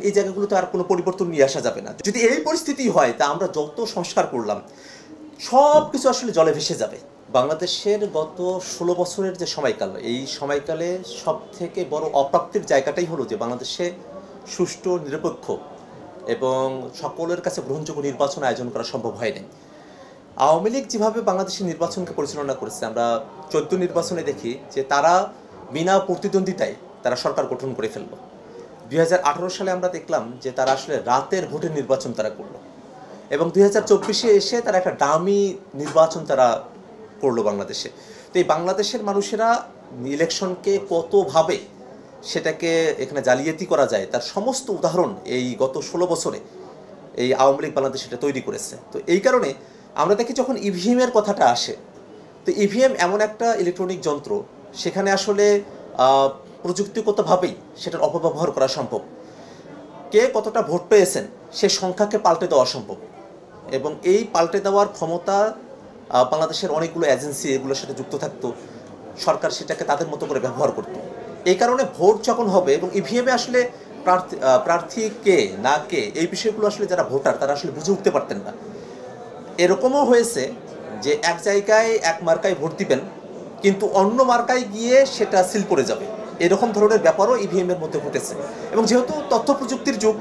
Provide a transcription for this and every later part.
এই জায়গাগুলোতে আর কোনো পরিবর্তন নিয়ে আসা যাবে না। যদি এই পরিস্থিতি হয় তা আমরা যত সংস্কার করলাম সব কিছু আসলে জলে ভেসে যাবে। বাংলাদেশের গত 16 বছরের যে সময়কাল, এই সময়কালে সব থেকে বড় অপ্রাপ্তির জায়গাটাই হলো যে বাংলাদেশে সুষ্ঠু, নিরপেক্ষ এবং সকলের কাছে গ্রহণযোগ্য নির্বাচন আয়োজন করা সম্ভব হয়নি। আওয়ামী লীগ যেভাবে বাংলাদেশের নির্বাচনকে পরিচালনা করেছে, আমরা 14 নির্বাচনে দেখি যে তারা বিনা প্রতিদ্বন্দ্বিতায় তারা সরকার গঠন করে ফেলল। 2018 সালে আমরা দেখলাম যে তারা আসলে রাতের ভোটের নির্বাচন তারা করলো এবং 2024-এ এসে তারা একটা ডামি নির্বাচন তারা করলো বাংলাদেশে। তো এই বাংলাদেশের মানুষেরা ইলেকশনকে কতভাবে সেটাকে এখানে জালিয়াতি করা যায় তার সমস্ত উদাহরণ এই গত 16 বছরে এই আওয়ামী লীগ বাংলাদেশ এটা তৈরি করেছে। তো এই কারণে আমরা দেখি যখন ইভিএমের কথাটা আসে, তো ইভিএম এমন একটা ইলেকট্রনিক যন্ত্র, সেখানে আসলে প্রযুক্তিগতভাবেই সেটার অপব্যবহার করা সম্ভব। কে কতটা ভোট পেয়েছেন সে সংখ্যাকে পাল্টে দেওয়া সম্ভব এবং এই পাল্টে দেওয়ার ক্ষমতা বাংলাদেশের অনেকগুলো এজেন্সি এগুলোর সাথে যুক্ত থাকতো, সরকার সেটাকে তাদের মতো করে ব্যবহার করতো। এই কারণে ভোট যখন হবে এবং ইভিএমে আসলে প্রার্থী কে না কে এই বিষয়গুলো আসলে যারা ভোটার তারা আসলে বুঝে উঠতে পারতেন না। এরকমও হয়েছে যে এক জায়গায় এক মার্কায় ভোট দিবেন কিন্তু অন্য মার্কায় গিয়ে সেটা সিল করে যাবে, এরকম ধরনের ব্যাপারও ইভিএমের মধ্যে ঘটেছে। এবং যেহেতু তথ্য প্রযুক্তির যুগ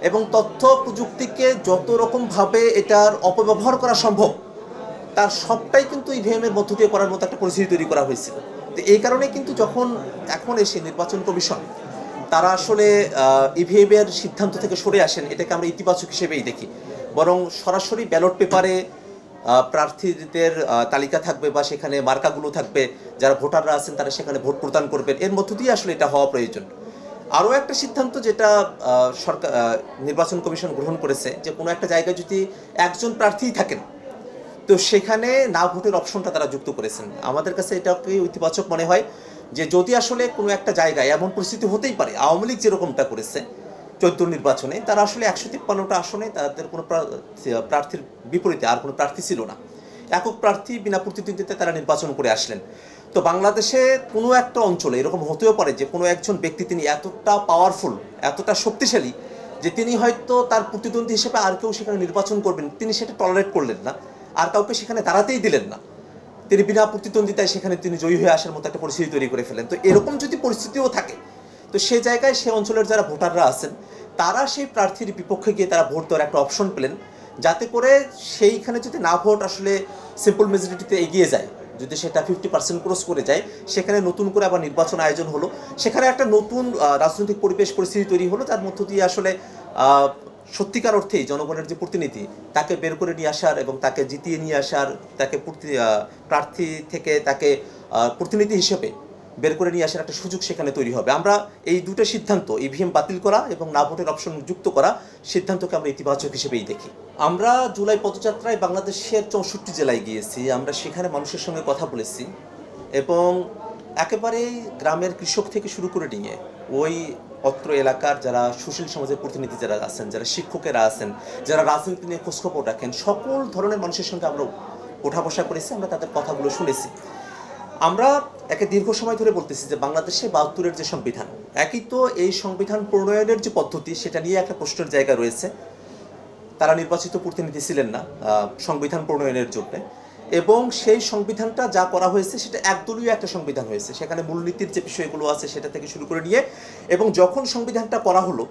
এবং তথ্য প্রযুক্তিকে যত রকমভাবে এটার অপব্যবহার করা সম্ভব তার সবটাই কিন্তু ইভিএমের মধ্য দিয়ে করার মতো একটা পরিস্থিতি তৈরি করা হয়েছিল। তো এই কারণে কিন্তু যখন এখন এসে নির্বাচন কমিশন তারা আসলে ইভিএমের সিদ্ধান্ত থেকে সরে আসেন, এটাকে আমরা ইতিবাচক হিসেবেই দেখি। বরং সরাসরি ব্যালট পেপারে প্রার্থীদের তালিকা থাকবে বা সেখানে মার্কাগুলো থাকবে, যারা ভোটাররা আছেন তারা সেখানে ভোট প্রদান করবেন, এর মধ্য দিয়ে আসলে এটা হওয়া প্রয়োজন। আরও একটা সিদ্ধান্ত যেটা সরকার নির্বাচন কমিশন গ্রহণ করেছে যে কোনো একটা জায়গায় যদি একজন প্রার্থীই থাকেন তো সেখানে না ভোটের অপশনটা তারা যুক্ত করেছেন। আমাদের কাছে এটাকে ইতিবাচক মনে হয় যে যদি আসলে কোনো একটা জায়গায় এমন পরিস্থিতি হতেই পারে, আওয়ামী লীগ যেরকমটা করেছে 14 নির্বাচনে, তারা আসলে 153টা আসনে তাদের কোনো প্রার্থীর বিপরীতে আর কোনো প্রার্থী ছিল না, একক প্রার্থী বিনা প্রতিদ্বন্দ্বিতায় তারা নির্বাচন করে আসলেন। তো বাংলাদেশে কোনো একটা অঞ্চলে এরকম হতেও পারে যে কোনো একজন ব্যক্তি তিনি এতটা পাওয়ারফুল, এতটা শক্তিশালী যে তিনি হয়তো তার প্রতিদ্বন্দ্বী হিসেবে আর কেউ সেখানে নির্বাচন করবেন তিনি সেটা টলারেট করলেন না, আর কাউকে সেখানে দাঁড়াতেই দিলেন না, তিনি বিনা প্রতিদ্বন্দ্বিতায় সেখানে তিনি জয়ী হয়ে আসার মতো একটা পরিস্থিতি তৈরি করে ফেলেন। তো এরকম যদি পরিস্থিতিও থাকে তো সে জায়গায় সে অঞ্চলের যারা ভোটাররা আছেন তারা সেই প্রার্থীর বিপক্ষে গিয়ে তারা ভোট দেওয়ার একটা অপশন পেলেন, যাতে করে সেইখানে যদি না ভোট আসলে সিম্পল মেজরিটিতে এগিয়ে যায়, যদি সেটা 50% ক্রস করে যায়, সেখানে নতুন করে আবার নির্বাচন আয়োজন হলো, সেখানে একটা নতুন রাজনৈতিক পরিবেশ পরিস্থিতি তৈরি হলো, যার মধ্য দিয়ে আসলে সত্যিকার অর্থেই জনগণের যে প্রতিনিধি তাকে বের করে নিয়ে আসার এবং তাকে জিতিয়ে নিয়ে আসার, তাকে প্রার্থী থেকে তাকে প্রতিনিধি হিসেবে বের করে নিয়ে আসার একটা সুযোগ সেখানে তৈরি হবে। আমরা এই দুটো সিদ্ধান্ত, ইভিএম বাতিল করা এবং না ভোটের অপশন যুক্ত করা, সিদ্ধান্তকে আমরা ইতিবাচক হিসেবেই দেখি। আমরা জুলাই পদযাত্রায় বাংলাদেশের 64 জেলায় গিয়েছি, আমরা সেখানে মানুষের সঙ্গে কথা বলেছি এবং একেবারেই গ্রামের কৃষক থেকে শুরু করে নিয়ে ওই অত্র এলাকার যারা সুশীল সমাজের প্রতিনিধি যারা আছেন, যারা শিক্ষকেরা আছেন, যারা রাজনীতি নিয়ে খোঁজখবর রাখেন, সকল ধরনের মানুষের সঙ্গে আমরা ওঠা বসা করেছি, আমরা তাদের কথাগুলো শুনেছি। আমরা একে দীর্ঘ সময় ধরে বলতেছি যে বাংলাদেশে 72-এর যে সংবিধান, একই তো এই সংবিধান প্রণয়নের যে পদ্ধতি সেটা নিয়ে একটা প্রশ্নের জায়গা রয়েছে। তারা নির্বাচিত প্রতিনিধি ছিলেন না সংবিধান প্রণয়নের জন্য, এবং সেই সংবিধানটা যা করা হয়েছে সেটা একদলীয় একটা সংবিধান হয়েছে, সেখানে মূলনীতির যে বিষয়গুলো আছে সেটা থেকে শুরু করে নিয়ে, এবং যখন সংবিধানটা করা হলো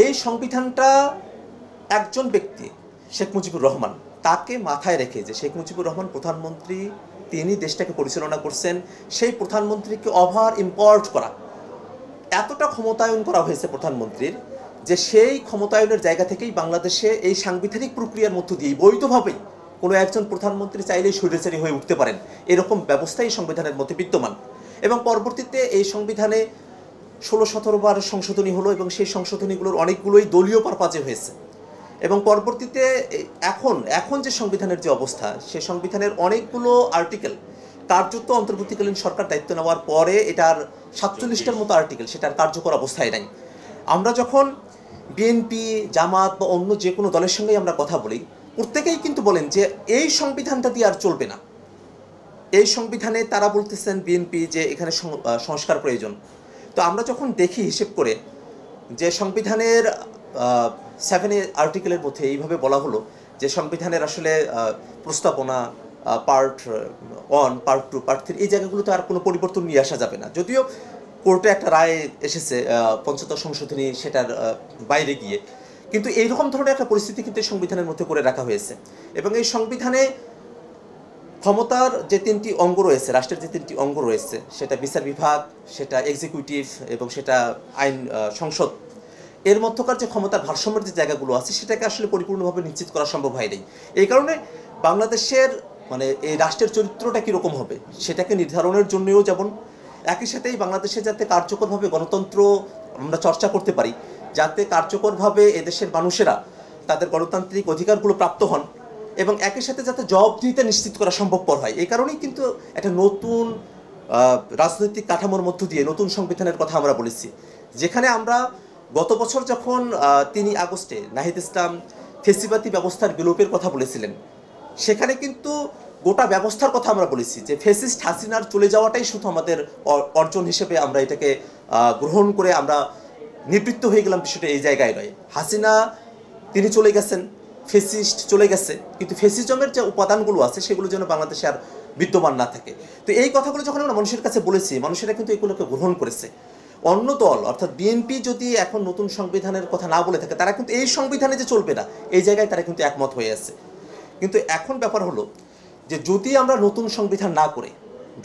এই সংবিধানটা একজন ব্যক্তি শেখ মুজিবুর রহমান তাকে মাথায় রেখে, যে শেখ মুজিবুর রহমান প্রধানমন্ত্রী, তিনি দেশটাকে পরিচালনা করছেন, সেই প্রধানমন্ত্রীকে ওভার ইম্পোর্ট করা, এতটা ক্ষমতায়ন করা হয়েছে প্রধানমন্ত্রীর যে সেই ক্ষমতায়নের জায়গা থেকেই বাংলাদেশে এই সাংবিধানিক প্রক্রিয়ার মধ্য দিয়ে বৈধভাবেই কোনো একজন প্রধানমন্ত্রী চাইলেই স্বৈরাচারী হয়ে উঠতে পারেন, এরকম ব্যবস্থাই সংবিধানের মধ্যে বিদ্যমান। এবং পরবর্তীতে এই সংবিধানে 16-17 বার সংশোধনী হলো এবং সেই সংশোধনীগুলোর অনেকগুলোই দলীয় পারপাজে হয়েছে। এবং পরবর্তীতে এখন যে সংবিধানের যে অবস্থা, সে সংবিধানের অনেকগুলো আর্টিকেল কার্যত অন্তর্বর্তীকালীন সরকার দায়িত্ব নেওয়ার পরে এটার 47টার মতো আর্টিকেল সেটার কার্যকর অবস্থায় নাই। আমরা যখন বিএনপি, জামাত বা অন্য যে কোনো দলের সঙ্গেই আমরা কথা বলি, প্রত্যেকেই কিন্তু বলেন যে এই সংবিধানটা দিয়ে আর চলবে না। এই সংবিধানে তারা বলতেছেন বিএনপি যে এখানে সংস্কার প্রয়োজন। তো আমরা যখন দেখি হিসেব করে যে সংবিধানের 7 আর্টিকেলের মধ্যে এইভাবে বলা হলো যে সংবিধানের আসলে প্রস্তাবনা পার্ট 1, পার্ট 2, পার্ট 3 এই জায়গাগুলোতে আর কোনো পরিবর্তন নিয়ে আসা যাবে না। যদিও কোর্টে একটা রায় এসেছে পঞ্চদশ সংশোধনী সেটার বাইরে গিয়ে, কিন্তু এইরকম ধরনের একটা পরিস্থিতি কিন্তু এই সংবিধানের মধ্যে করে রাখা হয়েছে। এবং এই সংবিধানে ক্ষমতার যে 3টি অঙ্গ রয়েছে, রাষ্ট্রের যে 3টি অঙ্গ রয়েছে, সেটা বিচার বিভাগ, সেটা এক্সিকিউটিভ এবং সেটা আইন সংসদ, এর মধ্যকার যে ক্ষমতার ভারসাম্যের যে জায়গাগুলো আছে সেটাকে আসলে পরিপূর্ণভাবে নিশ্চিত করা সম্ভব হয়নি। এই কারণে বাংলাদেশের মানে এই রাষ্ট্রের চরিত্রটা কীরকম হবে সেটাকে নির্ধারণের জন্যও যেমন, একই সাথেই বাংলাদেশে যাতে কার্যকরভাবে গণতন্ত্র আমরা চর্চা করতে পারি, যাতে কার্যকরভাবে এদেশের মানুষেরা তাদের গণতান্ত্রিক অধিকারগুলো প্রাপ্ত হন এবং একই সাথে যাতে জবাবদিহিতা নিশ্চিত করা সম্ভবপর হয়, এই কারণেই কিন্তু একটা নতুন রাজনৈতিক কাঠামোর মধ্য দিয়ে নতুন সংবিধানের কথা আমরা বলেছি। যেখানে আমরা গত বছর যখন 3 আগস্টে নাহিদ ইসলাম ফেসিবাদী ব্যবস্থার বিলোপের কথা বলেছিলেন, সেখানে কিন্তু গোটা ব্যবস্থার কথা আমরা বলেছি যে ফেসিস্ট হাসিনার চলে যাওয়াটাই শুধু আমাদের অর্জন হিসেবে আমরা এটাকে গ্রহণ করে আমরা নিবৃত্ত হয়ে গেলাম, বিষয়টা এই জায়গায় নয়। হাসিনা তিনি চলে গেছেন, ফেসিস্ট চলে গেছে, কিন্তু ফেসিজমের যে উপাদানগুলো আছে সেগুলো যেন বাংলাদেশে আর বিদ্যমান না থাকে। তো এই কথাগুলো যখন আমরা মানুষের কাছে বলেছি, মানুষেরা কিন্তু এগুলোকে গ্রহণ করেছে। অন্য দল অর্থাৎ বিএনপি যদি এখন নতুন সংবিধানের কথা না বলে থাকে, তারা কিন্তু এই সংবিধানে যে চলবে না এই জায়গায় তারা কিন্তু একমত হয়ে আছে। কিন্তু এখন ব্যাপার হলো যে যদি আমরা নতুন সংবিধান না করে,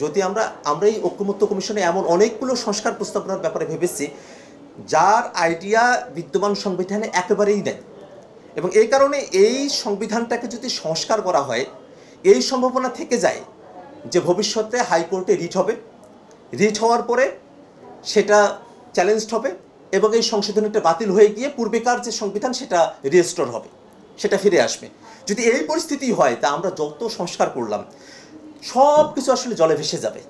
যদি আমরা এই ঐকমত্য কমিশনে এমন অনেকগুলো সংস্কার প্রস্তাবনার ব্যাপারে ভেবেছি যার আইডিয়া বিদ্যমান সংবিধানে একেবারেই নেই, এবং এই কারণে এই সংবিধানটাকে যদি সংস্কার করা হয়, এই সম্ভাবনা থেকে যায় যে ভবিষ্যতে হাইকোর্টে রিট হবে, রিট হওয়ার পরে সেটা চ্যালেঞ্জড হবে এবং এই সংশোধনীটা বাতিল হয়ে গিয়ে পূর্বেকার যে সংবিধান সেটা রিস্টোর হবে, সেটা ফিরে আসবে। যদি এই পরিস্থিতি হয় তা আমরা যত সংস্কার করলাম সব কিছু আসলে জলে ভেসে যাবে।